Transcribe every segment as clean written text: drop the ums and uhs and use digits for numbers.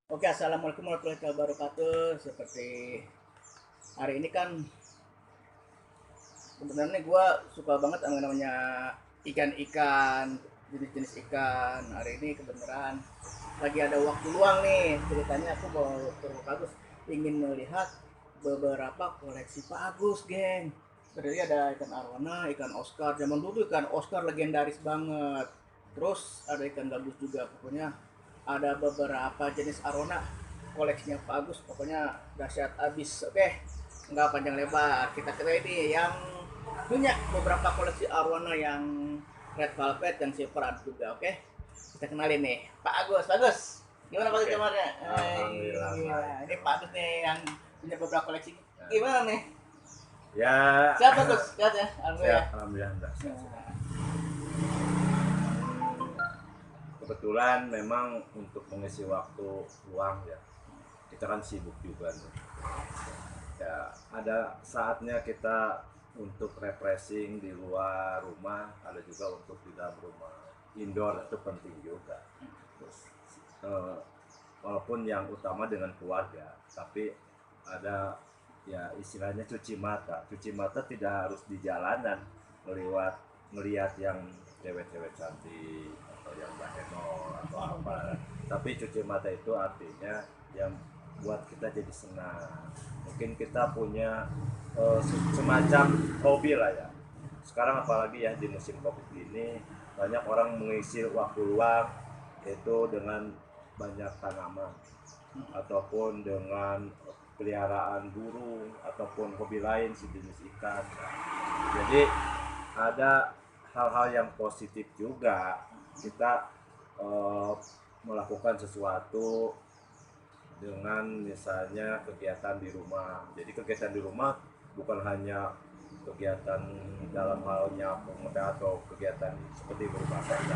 Oke, assalamualaikum warahmatullahi wabarakatuh. Seperti hari ini kan sebenarnya gue suka banget sama namanya ikan-ikan, jenis-jenis ikan. Hari ini kebenaran lagi ada waktu luang nih. Ceritanya aku mau ke Agus ingin melihat beberapa koleksi Pak Agus, geng. Tadi ada ikan arwana, ikan Oscar. Zaman dulu ikan Oscar legendaris banget. Terus ada ikan gabus juga. Pokoknya ada beberapa jenis arwana koleksinya Pak Agus. Pokoknya dahsyat abis. Oke, nggak panjang lebar. Kita coba ini yang punya beberapa koleksi arwana yang red velvet dan silver juga. Oke, kita kenalin nih Pak Agus. Pak Agus, gimana Pak Agus kabarnya? Alhamdulillah. Ini Pak Agus nih yang punya beberapa koleksi. Gimana nih? Ya, Siap Pak Agus? Sehat ya? Alhamdulillah. sehat, alhamdulillah. Nah, Kebetulan memang untuk mengisi waktu luang ya, kita kan sibuk juga nih. Ya, ada saatnya kita untuk refreshing di luar rumah, ada juga untuk di dalam rumah. Indoor itu penting juga. Terus, eh, walaupun yang utama dengan keluarga, tapi ada ya istilahnya cuci mata. Cuci mata tidak harus di jalanan melihat yang cewek-cewek cantik atau yang bahenol atau apa. Tapi cuci mata itu artinya yang buat kita jadi senang. Mungkin kita punya semacam hobi lah ya. Sekarang apalagi ya di musim Covid ini banyak orang mengisi waktu luang itu dengan banyak tanaman ataupun dengan peliharaan burung ataupun hobi lain sejenis ikan. Jadi ada hal-hal yang positif juga kita eh, melakukan sesuatu dengan misalnya kegiatan di rumah. Jadi kegiatan di rumah bukan hanya kegiatan dalam hal nyapu atau kegiatan seperti berumah saja.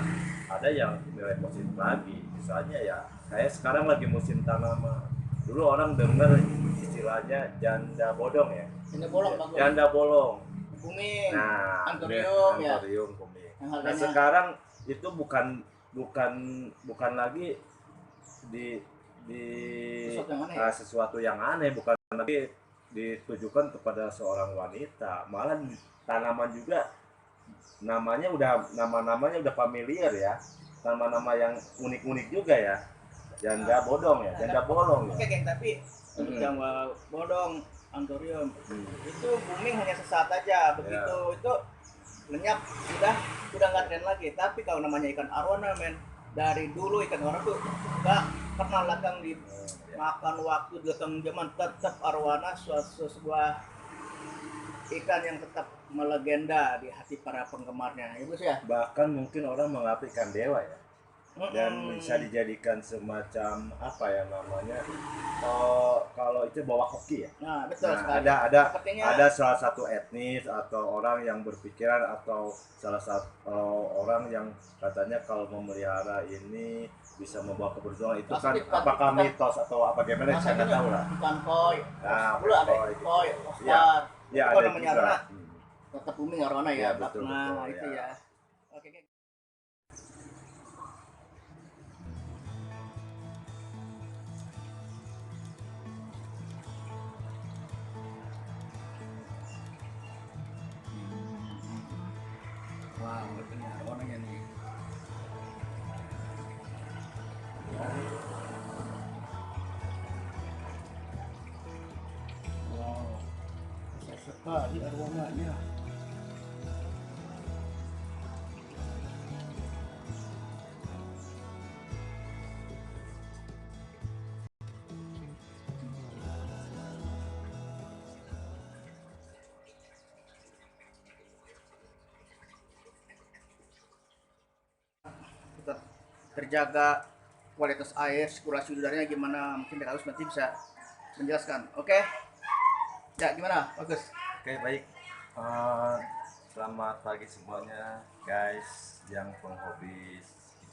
Ada yang nilai positif lagi. Misalnya ya, kayak sekarang lagi musim tanaman. Dulu orang dengar istilahnya janda bodong ya. ini bolong Pak Agus. Janda bolong. Booming, Nah, antorium ya. antorium kuning. Yang Nah, harganya sekarang itu bukan bukan lagi di sesuatu yang aneh ya. sesuatu yang aneh, bukan lagi ditujukan kepada seorang wanita, malah tanaman juga nama-namanya udah familiar ya, nama-nama yang unik-unik juga ya, janda bodong ya, janda bolong ya. Oke geng, tapi untuk yang bodong, antorium itu booming hanya sesaat aja. Begitu itu lenyap, sudah nggak tren lagi. Tapi kalau namanya ikan arwana men, dari dulu ikan arwana tuh nggak pernah lekang di makan waktu datang zaman, tetap arwana sebuah ikan yang tetap melegenda di hati para penggemarnya ya Gus ya. Bahkan mungkin orang menganggap ikan dewa ya, dan bisa Mm-mm. dijadikan semacam apa ya namanya, kalau itu bawa hoki ya. Nah betul Nah, sekali. Sepertinya ada salah satu etnis atau orang yang berpikiran atau salah satu orang yang katanya kalau memelihara ini bisa membawa keberuntungan, itu kan pasti apakah kita mitos atau apa gimana saya nggak tahu lah. ikan koi, Nah, dulu ada koi gitu. koi, Iya, Oscar, iya itu ada namanya juga. arwana tetap booming arwana Iya, ya. betul Nah betul itu ya. ya. Oke, oke. Wow, itu nih arwananya nih. Wow, besar sekali arwananya. Tetap terjaga kualitas air, sirkulasi udaranya gimana, mungkin Dek Agus nanti bisa menjelaskan. Oke, ya gimana bagus. Oke, baik. Selamat pagi semuanya, guys, yang penghobi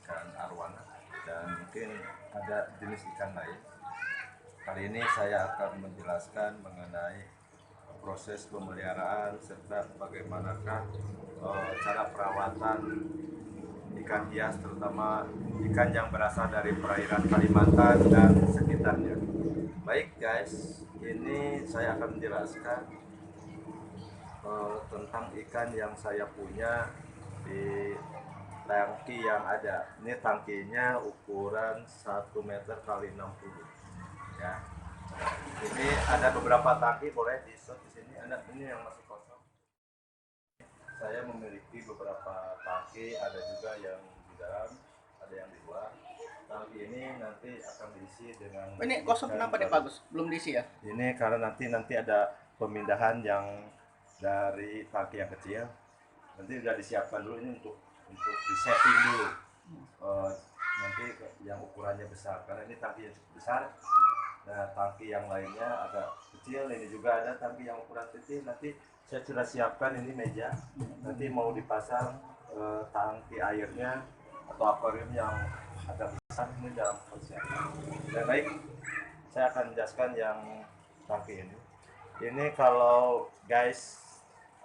ikan arwana dan mungkin ada jenis ikan lain. Kali ini saya akan menjelaskan mengenai proses pemeliharaan serta bagaimanakah cara perawatan ikan hias, terutama ikan yang berasal dari perairan Kalimantan dan sekitarnya. Baik guys, ini saya akan menjelaskan tentang ikan yang saya punya di tangki yang ada. Ini tangkinya ukuran 1 meter kali 60 ya. Ini ada beberapa tangki, boleh di shot di sini. Ada ini yang masih kosong. Saya memiliki beberapa tangki, ada juga yang di dalam, ada yang di luar. Tangki ini nanti akan diisi dengan Ini kosong kenapa nih Pak Agus? Belum diisi ya? ini karena nanti ada pemindahan yang dari tangki yang kecil. Nanti sudah disiapkan dulu ini untuk di setting dulu. Nanti yang ukurannya besar karena ini tangki yang cukup besar. Nah, tangki yang lainnya agak kecil, ini juga ada tangki yang ukuran kecil. Nanti saya sudah siapkan ini meja. Nanti mau dipasang tangki airnya atau akuarium yang agak besar ini dalam persiapan. Dan baik, saya akan menjelaskan yang tangki ini. Ini kalau guys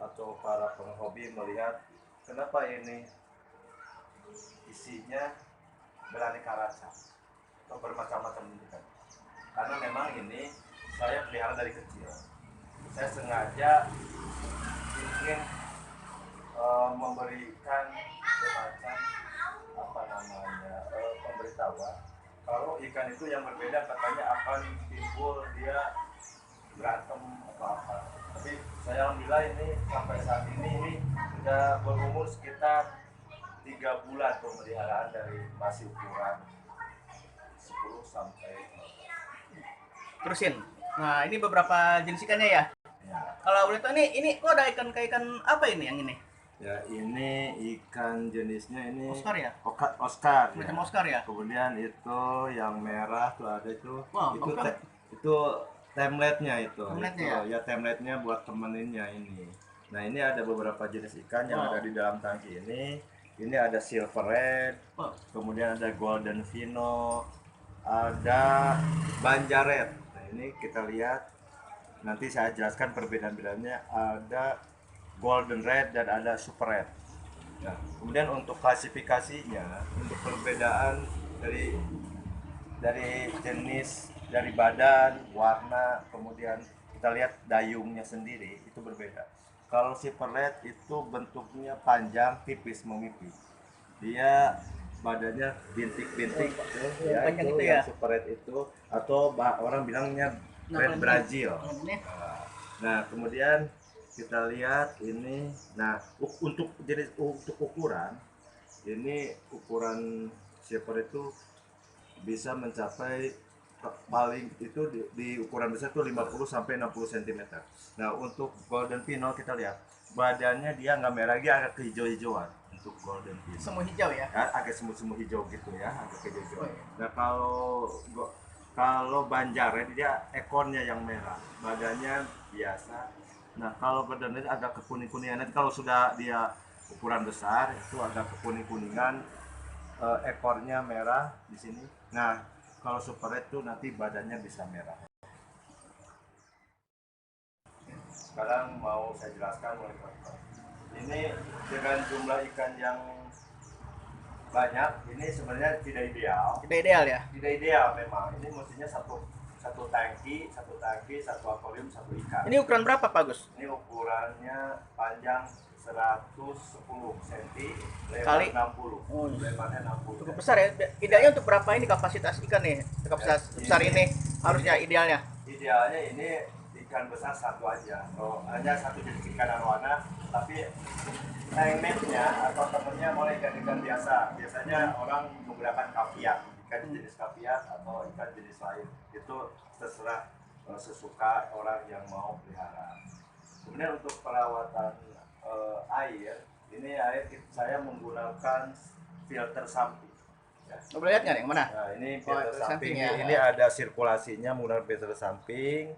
atau para penghobi melihat kenapa ini isinya beraneka rasa atau bermacam-macam bentukan. Karena memang ini saya pelihara dari kecil. Saya sengaja ingin memberikan semacam pemberitahuan kalau ikan itu yang berbeda katanya akan timbul dia berantem atau apa. Tapi saya alhamdulillah ini sampai saat ini sudah berumur sekitar 3 bulan pemeliharaan dari masih ukuran 10 sampai Terusin. Nah, ini beberapa jenis ikannya ya. ya. Kalau boleh tahu ini kok ada ikan apa ini yang ini? Ya, ini ikan jenisnya ini Oscar ya? Oscar. Macam Ya. Oscar ya? Kemudian itu yang merah tuh ada itu. Wah, Itu template-nya itu. Template-nya ya template-nya buat temeninnya ini. Nah, ini ada beberapa jenis ikan yang ada di dalam tangki ini. Ini ada silver red, kemudian ada golden fino, ada banjaret. Nah, ini kita lihat nanti saya jelaskan perbedaan-bedaannya. Ada golden red dan ada super red. Nah, kemudian untuk klasifikasinya, untuk perbedaan dari jenis, dari badan, warna, kemudian kita lihat dayungnya sendiri itu berbeda. Kalau super red itu bentuknya panjang, tipis, memipis. Dia badannya bintik-bintik, ya, panjang itu itu yang ya? super red itu, atau orang bilangnya red Brazil. Nah, kemudian kita lihat ini. Nah, untuk ukuran ini, ukuran silver itu bisa mencapai paling itu di ukuran besar itu 50 sampai 60 cm. Nah, untuk golden pino kita lihat badannya dia nggak merah, dia agak kehijau-hijauan untuk golden pino. Semu hijau ya? Agak semu-semu hijau gitu ya, agak kehijauan. Nah, kalau banjar dia ekornya yang merah, badannya biasa. Nah, kalau badannya agak kekuning-kuningan. Nanti kalau sudah dia ukuran besar itu agak kekuning-kuningan, ekornya merah di sini. Nah, kalau super red itu nanti badannya bisa merah. Sekarang mau saya jelaskan mulai teman-teman. Ini dengan jumlah ikan yang banyak, ini sebenarnya tidak ideal. Tidak ideal ya? Tidak ideal memang. Ini mestinya satu tangki, satu akuarium, satu ikan. Ini ukuran berapa Pak Gus? Ini ukurannya panjang 110 cm, lebar Kali 60. Oh, lebarnya 60. cukup besar ya. Idealnya untuk berapa ini kapasitas ikan nih? Kapasitas besar ini harusnya idealnya. Idealnya ini ikan besar satu aja. Kalau hanya satu jenis ikan arwana, tapi tank-nya atau temennya mulai ikan biasa. Biasanya orang menggunakan kaviar, ikan jenis kaviar atau ikan jenis lain. Itu terserah sesuka orang yang mau pelihara. Kemudian untuk perawatan air, ini air saya menggunakan filter samping. Ya. Boleh lihat nggak nih? Yang mana? Nah, ini filter samping. ya. Ini ada sirkulasinya menggunakan filter samping.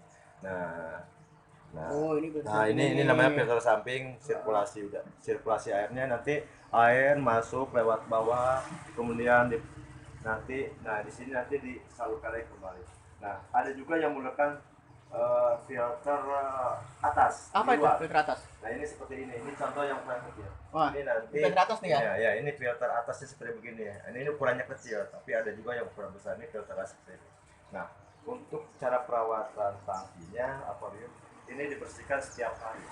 Ini namanya filter samping, sirkulasi airnya. Nanti air masuk lewat bawah, kemudian di sini nanti disalurkan kembali. Nah, ada juga yang menggunakan Filter atas Apa di itu luar. filter atas? Nah ini seperti ini contoh yang paling kecil. Wah, Ini nanti filter atas nih ya? ya ini filter atasnya seperti begini ya. Ini ukurannya kecil, tapi ada juga yang ukuran besar. Ini filter atas seperti ini. Nah, untuk cara perawatan tangkinya akuarium ini dibersihkan setiap hari.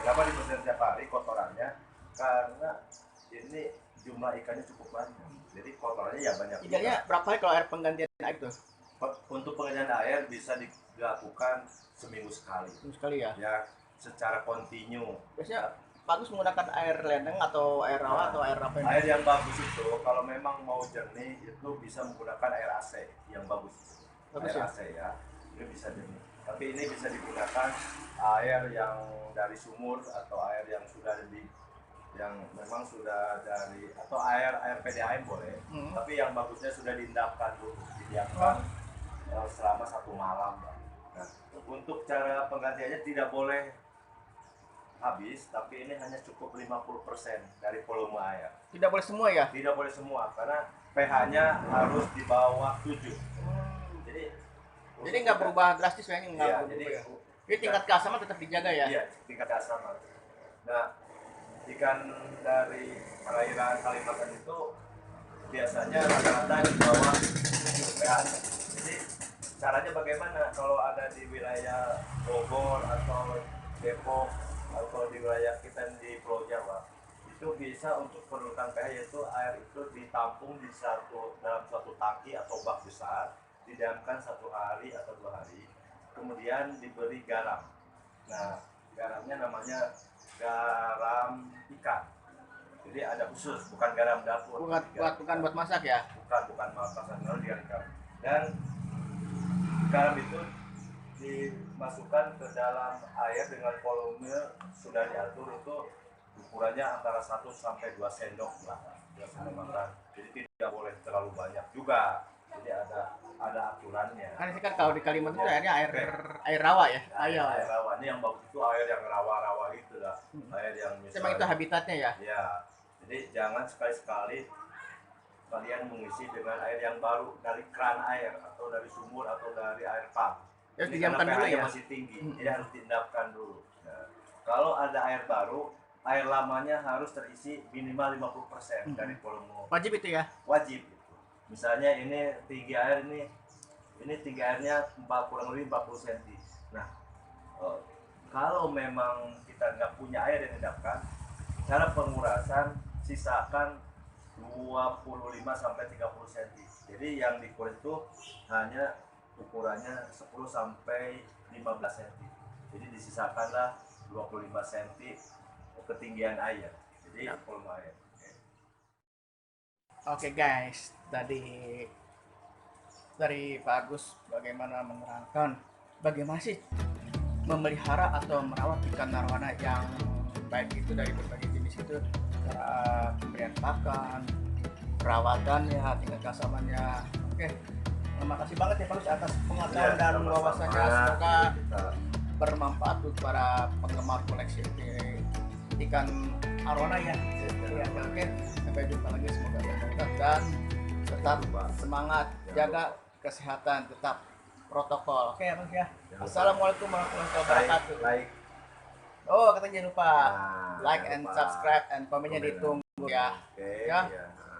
Kenapa dibersihkan setiap hari kotorannya? Karena ini jumlah ikannya cukup banyak. Jadi kotorannya ya banyak. Idealnya berapa hari kalau air penggantian air tuh? Untuk penggantian air bisa dilakukan seminggu sekali. Seminggu sekali ya? Ya, secara kontinu. Biasanya bagus menggunakan air lendeng atau air rawa atau air apa ini? Air yang bagus itu kalau memang mau jernih itu bisa menggunakan air AC yang bagus. Bagus Air ya? AC ya, itu bisa jernih. Tapi ini bisa digunakan air yang dari sumur atau air yang sudah yang memang sudah dari atau air PDAM boleh. Tapi yang bagusnya sudah diendapkan dulu, didiamkan selama 1 malam. Nah, untuk cara penggantiannya tidak boleh habis, tapi ini hanya cukup 50% dari volume air. Tidak boleh semua ya? Tidak boleh semua, karena pH-nya harus di bawah 7. Jadi nggak berubah drastis kayaknya nggak Iya, berubah jadi ya. Jadi tingkat keasaman tetap dijaga ya? Iya, tingkat keasaman. Nah, ikan dari perairan Kalimantan itu biasanya rata-rata di bawah 7 pH. Jadi caranya bagaimana kalau ada di wilayah Bogor atau Depok atau di wilayah kita di Pulau Jawa itu bisa untuk penurunkan pH, yaitu air itu ditampung dalam suatu tangki atau bak besar, didiamkan 1 hari atau 2 hari, kemudian diberi garam. Nah, garamnya namanya garam ikan. Jadi ada khusus, bukan garam dapur. Bukan buat masak ya? Bukan masak, lalu digaram. Dan garam itu dimasukkan ke dalam air dengan volume sudah diatur, itu ukurannya antara 1 sampai 2 sendok lah, 2 sendok makan. Jadi tidak boleh terlalu banyak juga. Jadi ada aturannya. Kan ini kan kalau di Kalimantan itu airnya air rawa ya? Air rawa. Ini yang bagus itu air yang rawa-rawa itu lah. Air yang misalnya. Memang itu habitatnya ya? Ya. Jadi jangan sekali-sekali kalian mengisi dengan air yang baru dari keran air atau dari sumur atau dari air pump. Harus didiamkan dulu ya? Masih tinggi, jadi harus diendapkan dulu. Nah, kalau ada air baru, air lamanya harus terisi minimal 50% dari volume. Wajib itu ya? Wajib. Misalnya ini tinggi air ini tinggi airnya kurang lebih 40 cm. Nah, kalau memang kita nggak punya air yang diendapkan, cara pengurasan sisakan 25 sampai 30 cm. Jadi yang dikuras itu hanya ukurannya 10 sampai 15 cm. Jadi disisakanlah 25 cm ketinggian air. Jadi volume air. Oke guys, tadi dari Pak Agus bagaimana menerangkan bagaimana sih memelihara atau merawat ikan arwana yang baik itu dari berbagai jenis itu, cara pemberian pakan, perawatannya, tingkat keasamannya. Oke, terima kasih banget ya Pak Agus atas pengetahuan dan wawasannya. Semoga bermanfaat untuk para penggemar koleksi ikan arwana ya. Oke, sampai jumpa lagi, semoga bermanfaat dan tetap semangat, jaga kesehatan, tetap protokol. Oke ya Mas ya. Assalamualaikum warahmatullahi wabarakatuh. Oh, katanya jangan lupa like and subscribe and komennya ditunggu ya.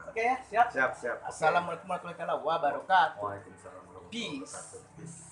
Oke ya, siap. Siap. Assalamualaikum warahmatullahi wabarakatuh. Waalaikumsalam warahmatullahi wabarakatuh. Peace.